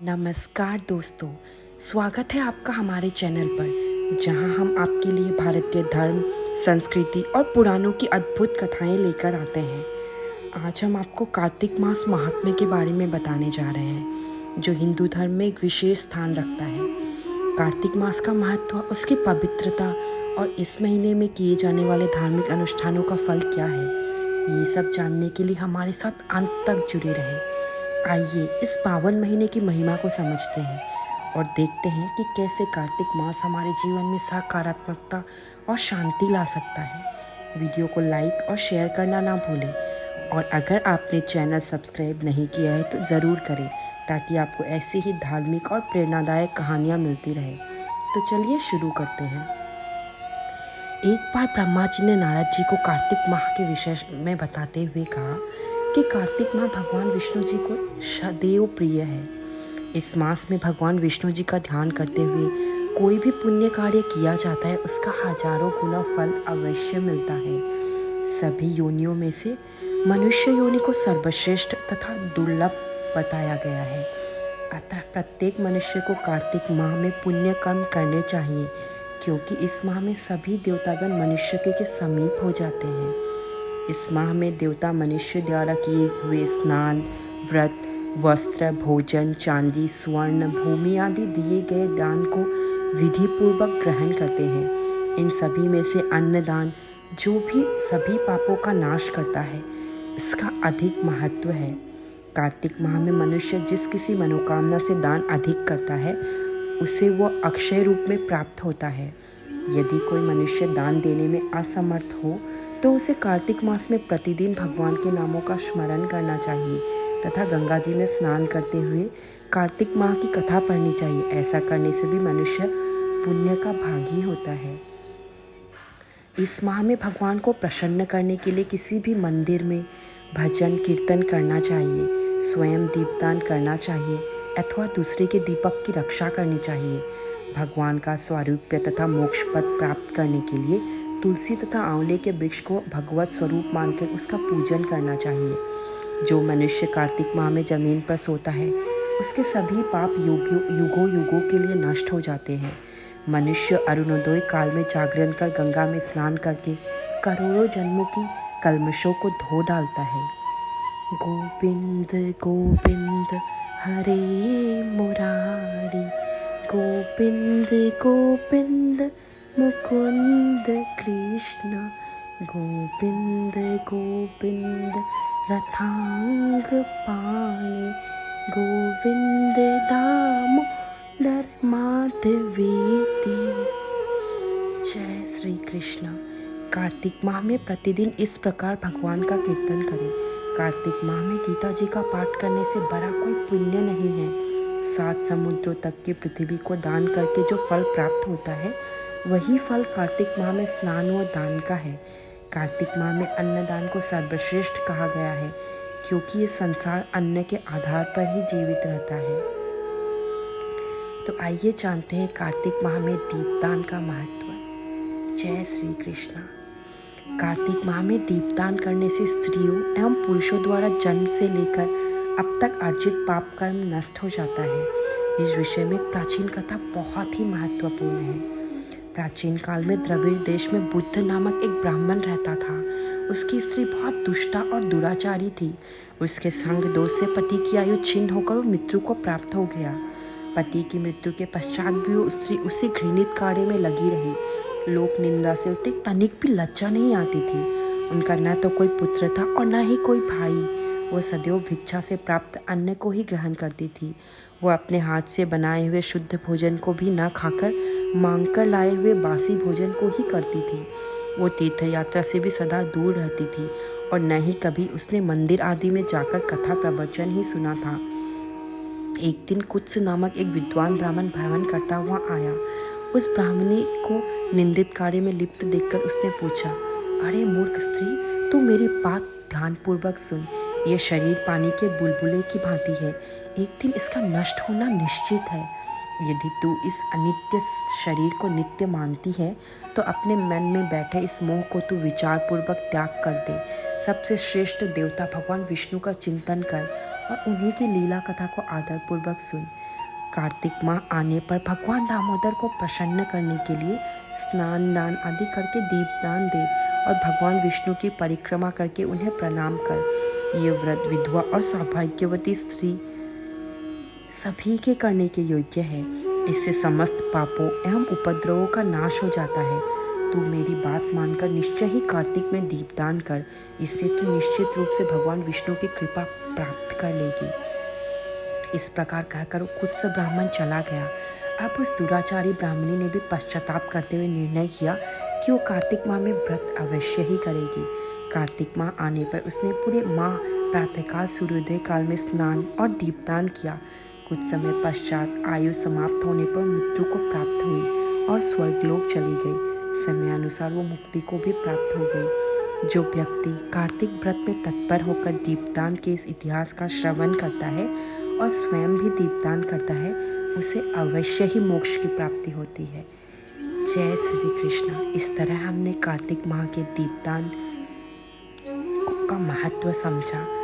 नमस्कार दोस्तों, स्वागत है आपका हमारे चैनल पर जहां हम आपके लिए भारतीय धर्म, संस्कृति और पुराणों की अद्भुत कथाएं लेकर आते हैं। आज हम आपको कार्तिक मास महात्म्य के बारे में बताने जा रहे हैं, जो हिंदू धर्म में एक विशेष स्थान रखता है। कार्तिक मास का महत्व, उसकी पवित्रता और इस महीने में किए जाने वाले धार्मिक अनुष्ठानों का फल क्या है, ये सब जानने के लिए हमारे साथ अंत तक जुड़े रहे। आइए इस पावन महीने की महिमा को समझते हैं और देखते हैं कि कैसे कार्तिक मास हमारे जीवन में सकारात्मकता और शांति ला सकता है। वीडियो को लाइक और शेयर करना ना भूलें और अगर आपने चैनल सब्सक्राइब नहीं किया है तो ज़रूर करें, ताकि आपको ऐसी ही धार्मिक और प्रेरणादायक कहानियाँ मिलती रहे। तो चलिए शुरू करते हैं। एक बार ब्रह्मा जी ने नारद जी को कार्तिक माह के विषय में बताते हुए कहा कि कार्तिक माह भगवान विष्णु जी को सदैव प्रिय है। इस मास में भगवान विष्णु जी का ध्यान करते हुए कोई भी पुण्य कार्य किया जाता है, उसका हजारों गुना फल अवश्य मिलता है। सभी योनियों में से मनुष्य योनि को सर्वश्रेष्ठ तथा दुर्लभ बताया गया है। अतः प्रत्येक मनुष्य को कार्तिक माह में पुण्य कर्म करने चाहिए, क्योंकि इस माह में सभी देवतागण मनुष्य के समीप हो जाते हैं। इस माह में देवता मनुष्य द्वारा किए हुए स्नान, व्रत, वस्त्र, भोजन, चांदी, स्वर्ण, भूमि आदि दिए गए दान को विधि पूर्वक ग्रहण करते हैं। इन सभी में से अन्नदान, जो भी सभी पापों का नाश करता है, इसका अधिक महत्व है। कार्तिक माह में मनुष्य जिस किसी मनोकामना से दान अधिक करता है, उसे वह अक्षय रूप में प्राप्त होता है। यदि कोई मनुष्य दान देने में असमर्थ हो तो उसे कार्तिक मास में प्रतिदिन भगवान के नामों का स्मरण करना चाहिए तथा गंगा जी में स्नान करते हुए कार्तिक माह की कथा पढ़नी चाहिए। ऐसा करने से भी मनुष्य पुण्य का भागी होता है। इस माह में भगवान को प्रसन्न करने के लिए किसी भी मंदिर में भजन कीर्तन करना चाहिए, स्वयं दीपदान करना चाहिए अथवा दूसरे के दीपक की रक्षा करनी चाहिए। भगवान का स्वारूप्य तथा मोक्ष पद प्राप्त करने के लिए तुलसी तथा आंवले के वृक्ष को भगवत स्वरूप मानकर उसका पूजन करना चाहिए। जो मनुष्य कार्तिक माह में जमीन पर सोता है, उसके सभी पाप युगों युगों के लिए नष्ट हो जाते हैं। मनुष्य अरुणोदय काल में जागरण कर गंगा में स्नान करके करोड़ों जन्मों की कल्मशों को धो डालता है। गोविंद गोविंद हरे मुरारी, गोविंद गोविंद मुकुंद कृष्ण, गोविंद गोविंद रथांग पाणि, गोविंद दामोदर माधवेति। जय श्री कृष्ण। कार्तिक माह में प्रतिदिन इस प्रकार भगवान का कीर्तन करें। कार्तिक माह में गीता जी का पाठ करने से बड़ा कोई पुण्य नहीं है। 7 समुद्रों तक की पृथ्वी को दान करके जो फल प्राप्त होता है, वही फल कार्तिक माह में स्नान और दान का है। कार्तिक माह में अन्नदान को सर्वश्रेष्ठ कहा गया है, क्योंकि ये संसार अन्न के आधार पर ही जीवित रहता है। तो आइए जानते हैं कार्तिक माह में दीपदान का महत्व। जय श्री कृष्ण। कार्तिक माह में दीपदान करने से स्त्रियों एवं पुरुषों द्वारा जन्म से लेकर अब तक अर्जित पाप कर्म नष्ट हो जाता है। इस विषय में प्राचीन कथा बहुत ही महत्वपूर्ण है। प्राचीन काल में द्रविड़ देश में बुद्ध नामक एक ब्राह्मण रहता था। उसकी स्त्री बहुत दुष्टा और दुराचारी थी। उसके संग दोष से पति की आयु छिन्न होकर वो मृत्यु को प्राप्त हो गया। पति की मृत्यु के पश्चात भी वो स्त्री उसी घृणित कार्य में लगी रही। लोक निंदा से उसे तनिक भी लज्जा नहीं आती थी। उनका न तो कोई पुत्र था और न ही कोई भाई। वो सदैव भिक्षा से प्राप्त अन्न को ही ग्रहण करती थी। वो अपने हाथ से बनाए हुए शुद्ध भोजन को भी न खाकर मांगकर लाए हुए बासी भोजन को ही करती थी। वो तीर्थ यात्रा से भी सदा दूर रहती थी और न ही कभी उसने मंदिर आदि में जाकर कथा प्रवचन ही सुना था। एक दिन कुत्स नामक एक विद्वान ब्राह्मण भ्रमण करता हुआ आया। उस ब्राह्मणी को निंदित कार्य में लिप्त देखकर उसने पूछा, अरे मूर्ख स्त्री, तू मेरी बात ध्यानपूर्वक सुन। यह शरीर पानी के बुलबुले की भांति है। एक दिन इसका नष्ट होना निश्चित है। यदि तू इस अनित्य शरीर को नित्य मानती है, तो अपने मन में बैठे इस मोह को तू विचारपूर्वक त्याग कर दे। सबसे श्रेष्ठ देवता भगवान विष्णु का चिंतन कर और उन्हीं की लीला कथा को आदरपूर्वक सुन। कार्तिक माह आने पर भगवान दामोदर को प्रसन्न करने के लिए स्नान दान आदि करके दीपदान दे और भगवान विष्णु की परिक्रमा करके उन्हें प्रणाम कर। ये व्रत विधवा और सौभाग्यवती स्त्री सभी के करने के योग्य है। इससे समस्त पापों एवं उपद्रवों का नाश हो जाता है। तू मेरी बात मानकर निश्चय ही कार्तिक में दीपदान कर, इससे तू निश्चित रूप से भगवान विष्णु की कृपा प्राप्त कर लेगी। इस प्रकार कहकर वो खुद से ब्राह्मण चला गया। अब उस दुराचारी ब्राह्मणी ने भी पश्चाताप करते हुए निर्णय किया कि वो कार्तिक माह में व्रत अवश्य ही करेगी। कार्तिक माह आने पर उसने पूरे माह प्रातःकाल सूर्योदय काल में स्नान और दीपदान किया। कुछ समय पश्चात आयु समाप्त होने पर मृत्यु को प्राप्त हुई और स्वर्गलोक चली गई। समय अनुसार वो मुक्ति को भी प्राप्त हो गई। जो व्यक्ति कार्तिक व्रत में तत्पर होकर दीपदान के इस इतिहास का श्रवण करता है और स्वयं भी दीपदान करता है, उसे अवश्य ही मोक्ष की प्राप्ति होती है। जय श्री कृष्ण। इस तरह हमने कार्तिक माह के दीपदान का महत्व समझा।